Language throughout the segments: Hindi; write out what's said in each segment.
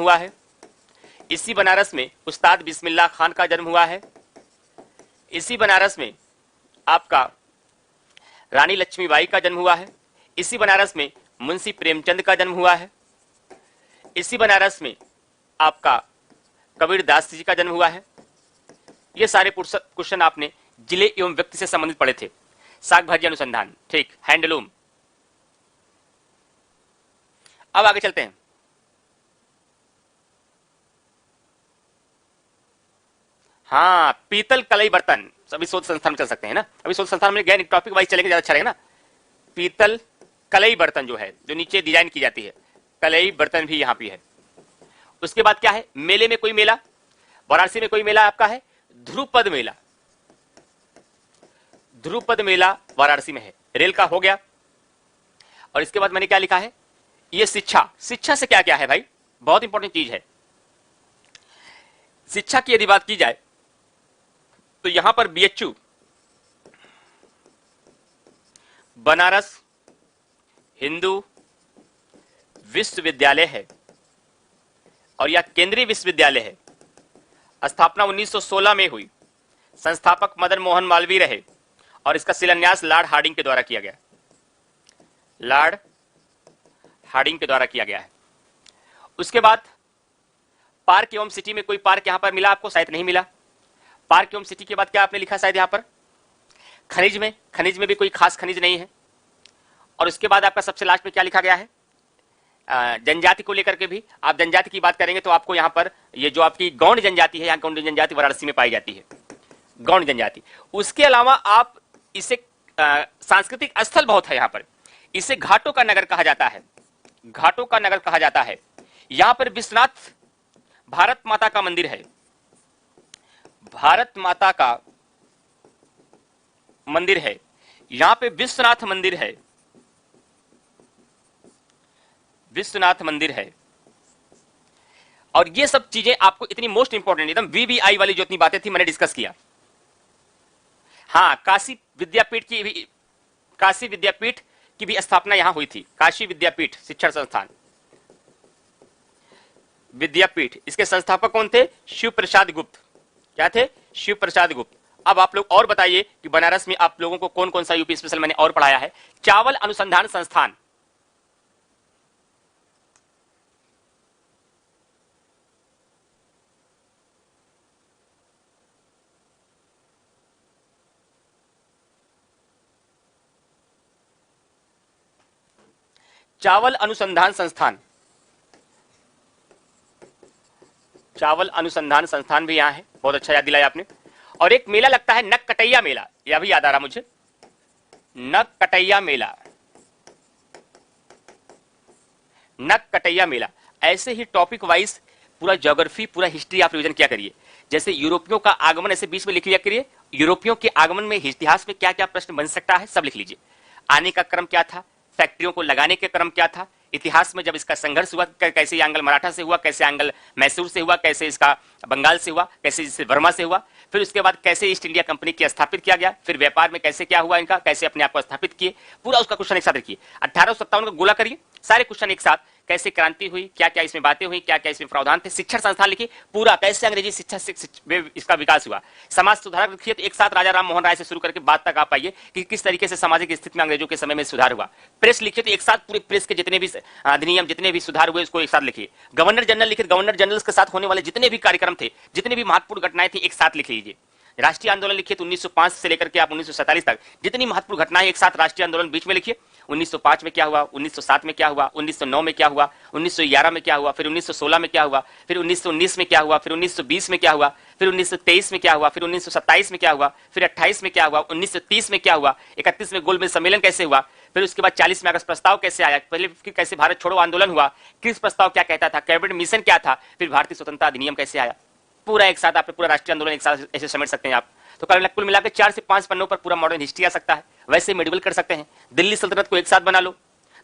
हुआ है। इसी बनारस में उस्ताद बिस्मिल्लाह खान का जन्म हुआ है। इसी बनारस में आपका रानी लक्ष्मीबाई का जन्म हुआ है। इसी बनारस में मुंशी प्रेमचंद का जन्म हुआ है। इसी बनारस में आपका कबीर दास जी का जन्म हुआ है। ये सारे क्वेश्चन आपने जिले एवं व्यक्ति से संबंधित पढ़े थे। शाक भाजी अनुसंधान, ठीक, हैंडलूम। अब आगे चलते हैं। हाँ, पीतल कलई बर्तन अभी शोध संस्थान में चल सकते हैं ना। अभी शोध संस्थान में गए, टॉपिक वाइज चलेंगे, ज्यादा अच्छा रहेगा ना। पीतल कलई बर्तन जो है, जो नीचे डिजाइन की जाती है, कलई बर्तन भी यहां पे है। उसके बाद क्या है, मेले में कोई मेला, वाराणसी में कोई मेला आपका है, ध्रुपद मेला। ध्रुपद मेला वाराणसी में है। रेल का हो गया। और इसके बाद मैंने क्या लिखा है, ये शिक्षा। शिक्षा से क्या क्या है भाई, बहुत इंपॉर्टेंट चीज है। शिक्षा की यदि बात की जाए तो यहां पर बीएचयू बनारस हिंदू विश्वविद्यालय है और यह केंद्रीय विश्वविद्यालय है। स्थापना 1916 में हुई। संस्थापक मदन मोहन मालवीय रहे और इसका शिलान्यास लॉर्ड हार्डिंग के द्वारा किया गया। लॉर्ड हार्डिंग के द्वारा किया गया है। उसके बाद पार्क एवं सिटी में कोई पार्क यहां पर मिला आपको, शायद नहीं मिला। पार्क एवं सिटी के बाद क्या आपने लिखा शायद यहां पर, खनिज में भी कोई खास खनिज नहीं है। और उसके बाद आपका सबसे लास्ट में क्या लिखा गया है, जनजाति को लेकर के भी आप जनजाति की बात करेंगे तो आपको यहां पर ये जो आपकी गौंड जनजाति है, यहां गौंड जनजाति वाराणसी में पाई जाती है, गौंड जनजाति। उसके अलावा आप इसे सांस्कृतिक स्थल बहुत है यहां पर। इसे घाटों का नगर कहा जाता है, घाटों का नगर कहा जाता है। यहां पर विश्वनाथ भारत माता का मंदिर है, भारत माता का मंदिर है। यहां पे विश्वनाथ मंदिर है, विश्वनाथ मंदिर है। और ये सब चीजें आपको इतनी मोस्ट इंपॉर्टेंट, एकदम वीवीआई वाली जो इतनी बातें थी मैंने डिस्कस किया। हाँ, काशी विद्यापीठ की भी स्थापना यहां हुई थी। काशी विद्यापीठ शिक्षण संस्थान विद्यापीठ, इसके संस्थापक कौन थे, शिव प्रसाद गुप्त। क्या थे, शिव प्रसाद गुप्त। अब आप लोग और बताइए कि बनारस में आप लोगों को कौन कौन सा यूपी स्पेशल मैंने और पढ़ाया है। चावल अनुसंधान संस्थान, चावल अनुसंधान संस्थान, चावल अनुसंधान संस्थान भी यहां है। बहुत अच्छा याद दिलाया आपने। और एक मेला लगता है नक कटैया मेला, यह भी याद आ रहा मुझे, नक कटैया मेला, नक कटैया मेला। ऐसे ही टॉपिक वाइज पूरा ज्योग्राफी, पूरा हिस्ट्री आप रिवीजन किया करिए। जैसे यूरोपियों का आगमन ऐसे बीच में लिख लिया करिए, यूरोपियों के आगमन में इतिहास में क्या क्या प्रश्न बन सकता है सब लिख लीजिए। आने का क्रम क्या था, फैक्ट्रियों को लगाने के क्रम क्या था, इतिहास में जब इसका संघर्ष हुआ कैसे आंग्ल मराठा से हुआ, कैसे आंग्ल मैसूर से हुआ, कैसे इसका बंगाल से हुआ, कैसे इससे वर्मा से हुआ, फिर उसके बाद कैसे ईस्ट इंडिया कंपनी की स्थापित किया गया, फिर व्यापार में कैसे क्या हुआ इनका, कैसे अपने आप को स्थापित किए, पूरा उसका क्वेश्चन एक साथ रखिए। 1857 का गोला करिए, सारे क्वेश्चन एक साथ, कैसे क्रांति हुई, क्या क्या इसमें बातें हुई, क्या क्या इसमें प्रावधान थे, शिक्षण संस्थान लिखिए पूरा, कैसे अंग्रेजी शिक्षा से इसका विकास हुआ, समाज सुधारक लिखिए तो एक साथ राजा राम मोहन राय से शुरू करके बाद तक आप पाइए कि किस तरीके से सामाजिक स्थिति में अंग्रेजों के समय में सुधार हुआ। प्रेस लिखिए तो एक साथ पूरे प्रेस के जितने भी अधिनियम, जितने भी सुधार हुए उसको एक साथ लिखिए। गवर्नर जनरल लिखिए, गवर्नर जनरल के साथ होने वाले जितने भी कार्यक्रम थे, जितने भी महत्वपूर्ण घटनाएं थी एक साथ लिख लीजिए। राष्ट्रीय आंदोलन लिखिए तो 1905 से लेकर के आप 1947 तक जितनी महत्वपूर्ण घटनाएं एक साथ राष्ट्रीय आंदोलन बीच में लिखिए। 1905 में क्या हुआ, 1907 में क्या हुआ, 1909 में क्या हुआ, 1911 में क्या हुआ, फिर 1916 में क्या हुआ, फिर 1919 में क्या हुआ, फिर 1920 में क्या हुआ, फिर 1923 में क्या हुआ, फिर 1927 में क्या हुआ, फिर 28 में क्या हुआ, 1930 में क्या हुआ, 31 में गोलमेज सम्मेलन कैसे हुआ, फिर उसके बाद 40 में अगस्त प्रस्ताव कैसे आया, पहले कैसे भारत छोड़ो आंदोलन हुआ, किस प्रस्ताव क्या कहता था, कैबिनेट मिशन क्या था, फिर भारतीय स्वतंत्रता अधिनियम कैसे आया। पूरा एक साथ आप पूरा राष्ट्रीय आंदोलन एक साथ ऐसे समेट सकते हैं आप। तो कुल मिलाकर 4 से 5 पन्नों पर पूरा मॉडर्न हिस्ट्री आ सकता है। वैसे मेडिवल कर सकते हैं। दिल्ली सल्तनत को एक साथ बना लो,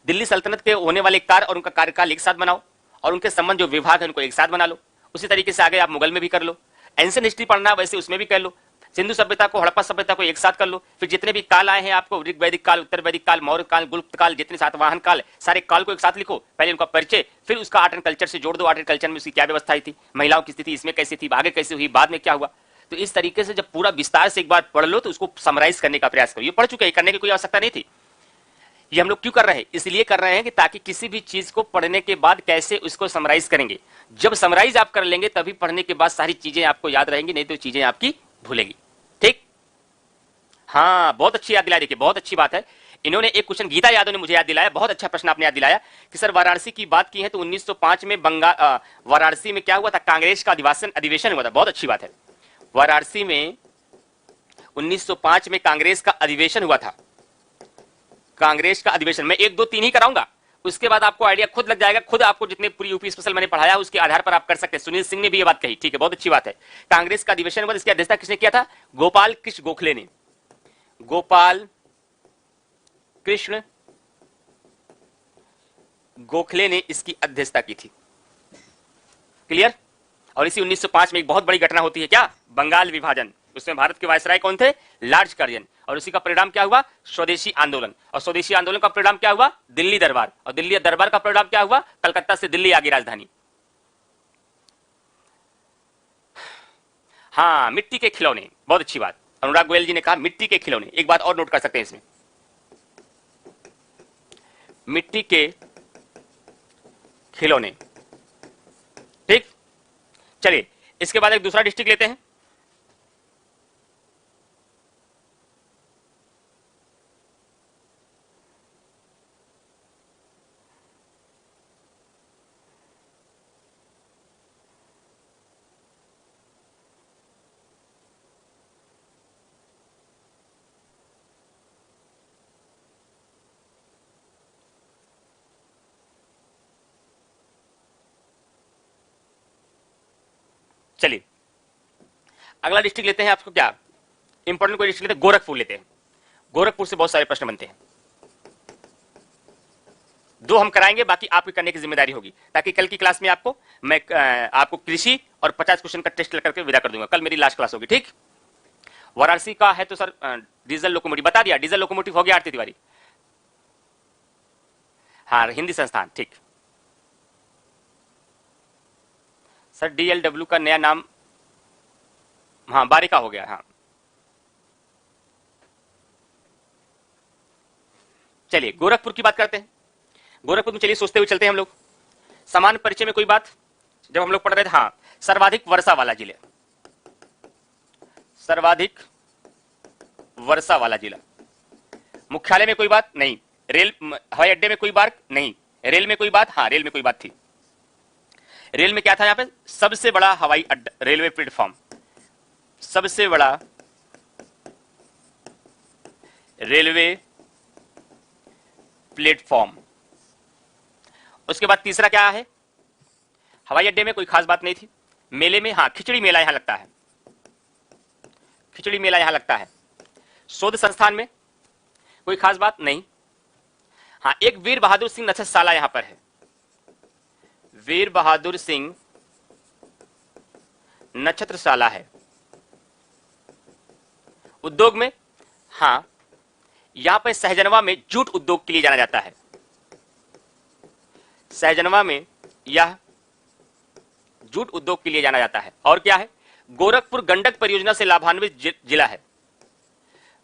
दिल्ली सल्तनत के होने वाले कार्य और उनका कार्यकाल एक साथ बनाओ, और उनके संबंध जो विभाग है उनको एक साथ बना लो। उसी तरीके से आगे आप मुगल में भी कर लो। एंशिएंट हिस्ट्री पढ़ना वैसे उसमें भी कर लो। सिंधु सभ्यता को, हड़प्पा सभ्यता को एक साथ कर लो, फिर जितने भी काल आए हैं आपको, ऋग वैदिक काल, उत्तर वैदिक काल, मौर्य काल, गुप्त काल, जितने सातवाहन काल, सारे काल को एक साथ लिखो, पहले उनका परिचय, फिर उसका आर्ट एंड कल्चर से जोड़ दो, आर्ट एंड कल्चर में उसकी क्या व्यवस्था थी, महिलाओं की स्थिति इसमें कैसे थी, आगे कैसे हुई, बाद में क्या हुआ। तो इस तरीके से जब पूरा विस्तार से एक बार पढ़ लो तो उसको समराइज करने का प्रयास करो। ये पढ़ चुके हैं, करने की कोई आवश्यकता नहीं थी। ये हम लोग क्यों कर रहे हैं? इसलिए कर रहे हैं कि ताकि किसी भी चीज को पढ़ने के बाद कैसे उसको समराइज करेंगे। जब समराइज आप कर लेंगे तभी पढ़ने के बाद सारी चीजें आपको याद रहेंगी, नहीं तो चीजें आपकी भूलेगी। ठीक, हाँ, बहुत अच्छी याद दिलाई। देखिए, बहुत अच्छी बात है। इन्होंने एक क्वेश्चन, गीता यादव ने मुझे याद दिलाया, बहुत अच्छा प्रश्न आपने याद दिलाया कि सर वाराणसी की बात की है तो 1905 में बंगाल वाराणसी में क्या हुआ था? कांग्रेस का अधिवेशन हुआ था। बहुत अच्छी बात है। वाराणसी में 1905 में कांग्रेस का अधिवेशन हुआ था। कांग्रेस का अधिवेशन मैं 1 2 3 ही कराऊंगा, उसके बाद आपको आइडिया खुद लग जाएगा। खुद आपको जितने पूरी यूपी स्पेशल मैंने पढ़ाया उसके आधार पर आप कर सकते हैं। सुनील सिंह ने भी ये बात कही। ठीक है, बहुत अच्छी बात है। कांग्रेस का अधिवेशन हुआ, इसकी अध्यक्षता किसने किया था? गोपाल कृष्ण गोखले ने। गोपाल कृष्ण गोखले ने इसकी अध्यक्षता की थी। क्लियर? और इसी 1905 में एक बहुत बड़ी घटना होती है, क्या? बंगाल विभाजन। उसमें भारत के वायसराय कौन थे? Lord Curzon. और उसी का परिणाम क्या हुआ? स्वदेशी आंदोलन। और स्वदेशी आंदोलन का परिणाम क्या हुआ? दिल्ली दरबार। और दिल्ली दरबार का परिणाम क्या हुआ? कलकत्ता से दिल्ली आ गई राजधानी। हाँ, मिट्टी के खिलौने, बहुत अच्छी बात। अनुराग गोयल जी ने कहा मिट्टी के खिलौने। एक बात और नोट कर सकते हैं इसमें, मिट्टी के खिलौने। ठीक, चलिए इसके बाद एक दूसरा डिस्ट्रिक्ट लेते हैं। चलिए अगला डिस्ट्रिक्ट लेते हैं। आपको क्या इंपॉर्टेंट कोई डिस्ट्रिक्ट लेते हैं? गोरखपुर लेते हैं। गोरखपुर से बहुत सारे प्रश्न बनते हैं। 2 हम कराएंगे, बाकी आपकी करने की जिम्मेदारी होगी, ताकि कल की क्लास में मैं आपको कृषि और 50 क्वेश्चन का टेस्ट करके विदा कर दूंगा। कल मेरी लास्ट क्लास होगी। ठीक, वाराणसी का है तो सर डीजल लोकोमोटिव बता दिया। डीजल लोकोमोटिव हो गया आरती तिवारी। हाँ, हिंदी संस्थान। ठीक सर, डीएलडब्ल्यू का नया नाम, हाँ, बारिका हो गया। हाँ, चलिए गोरखपुर की बात करते हैं। गोरखपुर में चलिए सोचते हुए चलते हैं हम लोग। समान परिचय में कोई बात जब हम लोग पढ़ रहे थे, हाँ, सर्वाधिक वर्षा वाला जिला, सर्वाधिक वर्षा वाला जिला। मुख्यालय में कोई बात नहीं, रेल हवाई अड्डे में कोई बात नहीं, रेल में कोई बात, हाँ, रेल में कोई बात थी। रेल में क्या था? यहां पे सबसे बड़ा हवाई अड्डा, रेलवे प्लेटफॉर्म, सबसे बड़ा रेलवे प्लेटफॉर्म। उसके बाद तीसरा क्या है? हवाई अड्डे में कोई खास बात नहीं थी। मेले में, हाँ, खिचड़ी मेला यहां लगता है, खिचड़ी मेला यहां लगता है। शोध संस्थान में कोई खास बात नहीं। हाँ, एक वीर बहादुर सिंह नक्षत्रशाला यहां पर है, वीर बहादुर सिंह नक्षत्रशाला है। उद्योग में, हाँ, यहां पर सहजनवा में जूट उद्योग के लिए जाना जाता है। सहजनवा में यह जूट उद्योग के लिए जाना जाता है। और क्या है? गोरखपुर गंडक परियोजना से लाभान्वित जिला है।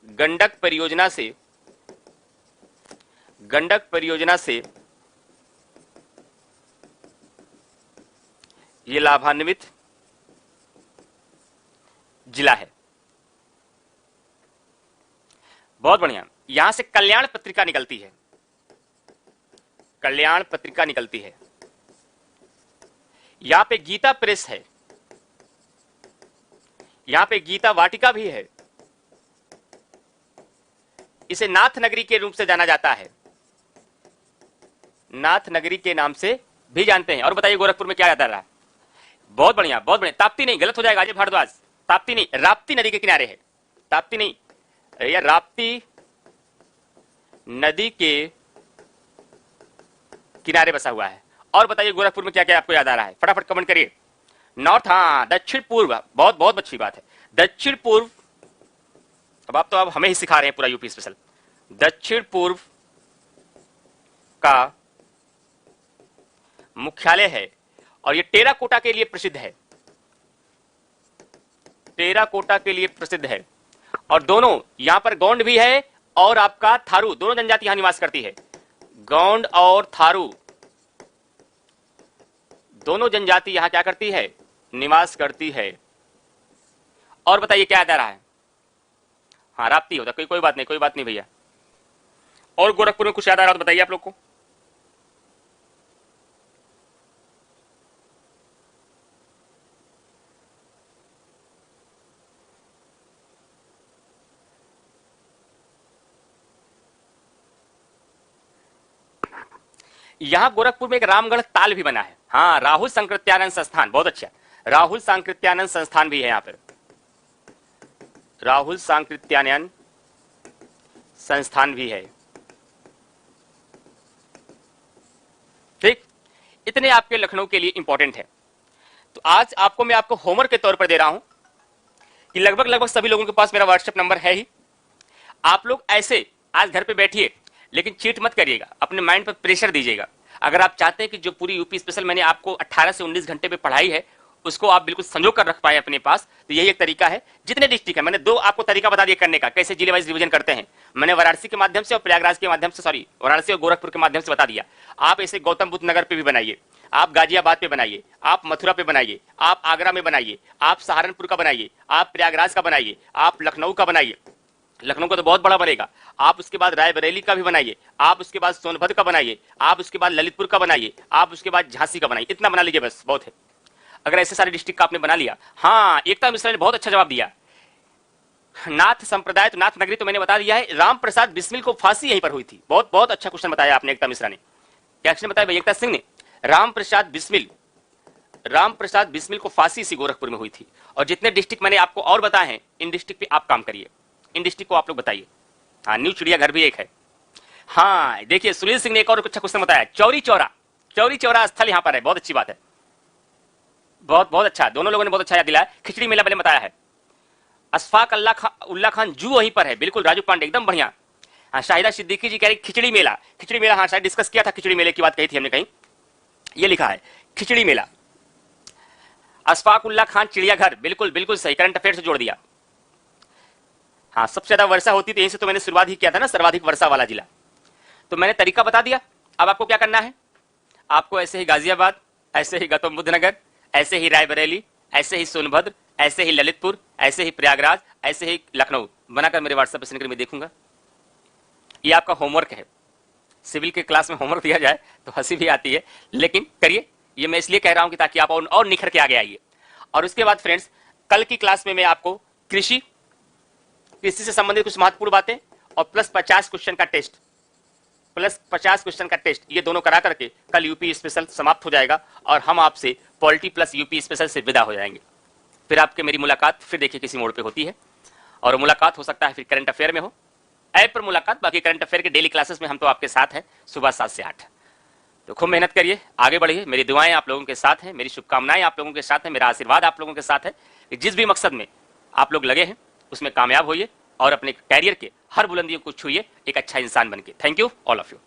गंडक परियोजना से, गंडक परियोजना से यह लाभान्वित जिला है। बहुत बढ़िया। यहां से कल्याण पत्रिका निकलती है, कल्याण पत्रिका निकलती है। यहां पे गीता प्रेस है, यहां पे गीता वाटिका भी है। इसे नाथ नगरी के रूप से जाना जाता है, नाथ नगरी के नाम से भी जानते हैं। और बताइए गोरखपुर में क्या याद आ रहा है? बहुत बढ़िया, बहुत बढ़िया। ताप्ती नहीं, गलत हो जाएगा अजय भारद्वाज, ताप्ती नहीं, राप्ती नदी के किनारे है। ताप्ती नहीं, या राप्ती नदी के किनारे बसा हुआ है। और बताइए गोरखपुर में क्या क्या आपको याद आ रहा है? फटाफट कमेंट करिए। नॉर्थ, हाँ, दक्षिण पूर्व, बहुत बहुत अच्छी बात है। दक्षिण पूर्व अब हमें ही सिखा रहे हैं पूरा यूपी स्पेशल। दक्षिण पूर्व का मुख्यालय है और ये टेराकोटा के लिए प्रसिद्ध है, टेराकोटा के लिए प्रसिद्ध है। और दोनों यहां पर गौंड भी है और आपका थारू, दोनों जनजाति यहां निवास करती है। गौंड और थारू दोनों जनजाति यहां क्या करती है, निवास करती है। और बताइए क्या याद आ रहा है? हाँ, राप्ती होता, कोई बात नहीं, कोई बात नहीं भैया। और गोरखपुर में कुछ याद आ रहा हो तो बताइए आप लोग को। यहां गोरखपुर में एक रामगढ़ ताल भी बना है। हाँ, राहुल सांकृत्यानंद संस्थान, बहुत अच्छा, राहुल सांकृत्यानंद संस्थान भी है यहां पर, राहुल सांकृत्यानंद संस्थान भी है। ठीक, इतने आपके लखनऊ के लिए इंपॉर्टेंट है। तो आज आपको मैं आपको होमवर्क के तौर पर दे रहा हूं कि लगभग सभी लोगों के पास मेरा व्हाट्सएप नंबर है ही। आप लोग ऐसे आज घर पे बैठिए, लेकिन चीट मत करिएगा, अपने माइंड पर प्रेशर दीजिएगा। अगर आप चाहते हैं कि जो पूरी यूपी स्पेशल मैंने आपको 18 से 19 घंटे पे पढ़ाई है उसको आप बिल्कुल संजो कर रख पाए अपने पास, तो यही एक तरीका है। जितने डिस्ट्रिक्ट है, मैंने 2 आपको तरीका बता दिया करने का, कैसे जिले वाइज रिवीजन करते हैं। मैंने वाराणसी के माध्यम से और प्रयागराज के माध्यम से, सॉरी, वाराणसी और गोरखपुर के माध्यम से बता दिया। आप ऐसे गौतम बुद्ध नगर पे भी बनाइए, आप गाजियाबाद पे बनाइए, आप मथुरा पे बनाइए, आप आगरा में बनाइए, आप सहारनपुर का बनाइए, आप प्रयागराज का बनाइए, आप लखनऊ का बनाइए, लखनऊ का तो बहुत बड़ा बनेगा, आप उसके बाद रायबरेली का भी बनाइए, आप उसके बाद सोनभद्र का बनाइए, आप उसके बाद ललितपुर का बनाइए, आप उसके बाद झांसी का बनाइए। इतना बना लीजिए बस, बहुत है। अगर ऐसे सारे डिस्ट्रिक्ट का आपने बना लिया। हाँ, एकता मिश्रा ने बहुत अच्छा जवाब दिया। नाथ संप्रदाय तो नाथ नगरी तो मैंने बता दिया है। राम प्रसाद बिस्मिल को फांसी यहीं पर हुई थी। बहुत बहुत अच्छा क्वेश्चन बताया आपने एकता मिश्रा ने। क्या क्वेश्चन बताया भाई एकता सिंह ने? राम प्रसाद बिस्मिल को फांसी इसी गोरखपुर में हुई थी। और जितने डिस्ट्रिक्ट मैंने आपको और बताए हैं, इन डिस्ट्रिक्ट पे आप काम करिए, इन डिस्ट्रिक्ट को आप लोग बताइए। हाँ, न्यू चिड़ियाघर भी एक है। हाँ, देखिए सुनील सिंह ने एक और अच्छा क्वेश्चन बताया, चौरी चौरा स्थल यहाँ पर है। बहुत अच्छी बात है, बहुत अच्छा, दोनों लोगों ने बहुत अच्छा याद दिलाया। खिचड़ी मेला पहले बताया है। अशफाक उल्ला खान जू वहीं पर है, बिल्कुल राजू पांडे, एकदम बढ़िया। हाँ, शाहिदा सिद्दीकी जी कह रही खिचड़ी मेला, हाँ शायद डिस्कस किया था, खिचड़ी मेले की बात कही थी हमने कहीं, ये लिखा है खिचड़ी मेला। अशफाक उल्ला खान चिड़ियाघर, बिल्कुल सही, करंट अफेयर से जोड़ दिया। हाँ, सबसे ज्यादा वर्षा होती थी यहीं से, तो मैंने शुरुआत ही किया था ना, सर्वाधिक वर्षा वाला जिला। तो मैंने तरीका बता दिया। अब आपको क्या करना है, आपको ऐसे ही गाजियाबाद, ऐसे ही गौतम बुद्ध नगर, ऐसे ही रायबरेली, ऐसे ही सोनभद्र, ऐसे ही ललितपुर, ऐसे ही प्रयागराज, ऐसे ही लखनऊ बनाकर मेरे व्हाट्सएप पर सेंड कर मैं देखूंगा। ये आपका होमवर्क है। सिविल के क्लास में होमवर्क दिया जाए तो हंसी भी आती है, लेकिन करिए। ये मैं इसलिए कह रहा हूं कि ताकि आप और निखर के आगे आइए। और उसके बाद फ्रेंड्स, कल की क्लास में मैं आपको कृषि से संबंधित कुछ महत्वपूर्ण बातें और प्लस 50 क्वेश्चन का टेस्ट, ये दोनों करा करके कल यूपी स्पेशल समाप्त हो जाएगा और हम आपसे पॉलिटी प्लस यूपी स्पेशल से विदा हो जाएंगे। फिर आपके मेरी मुलाकात फिर देखिए किसी मोड़ पे होती है, और मुलाकात हो सकता है फिर करंट अफेयर में हो, ऐप पर मुलाकात। बाकी करंट अफेयर के डेली क्लासेस में हम तो आपके साथ हैं सुबह 7 से 8। तो खूब मेहनत करिए, आगे बढ़िए। मेरी दुआएं आप लोगों के साथ हैं, मेरी शुभकामनाएं आप लोगों के साथ हैं, मेरा आशीर्वाद आप लोगों के साथ है कि जिस भी मकसद में आप लोग लगे हैं उसमें कामयाब होइए और अपने कैरियर के हर बुलंदियों को छूइए एक अच्छा इंसान बनके। Thank you all of you.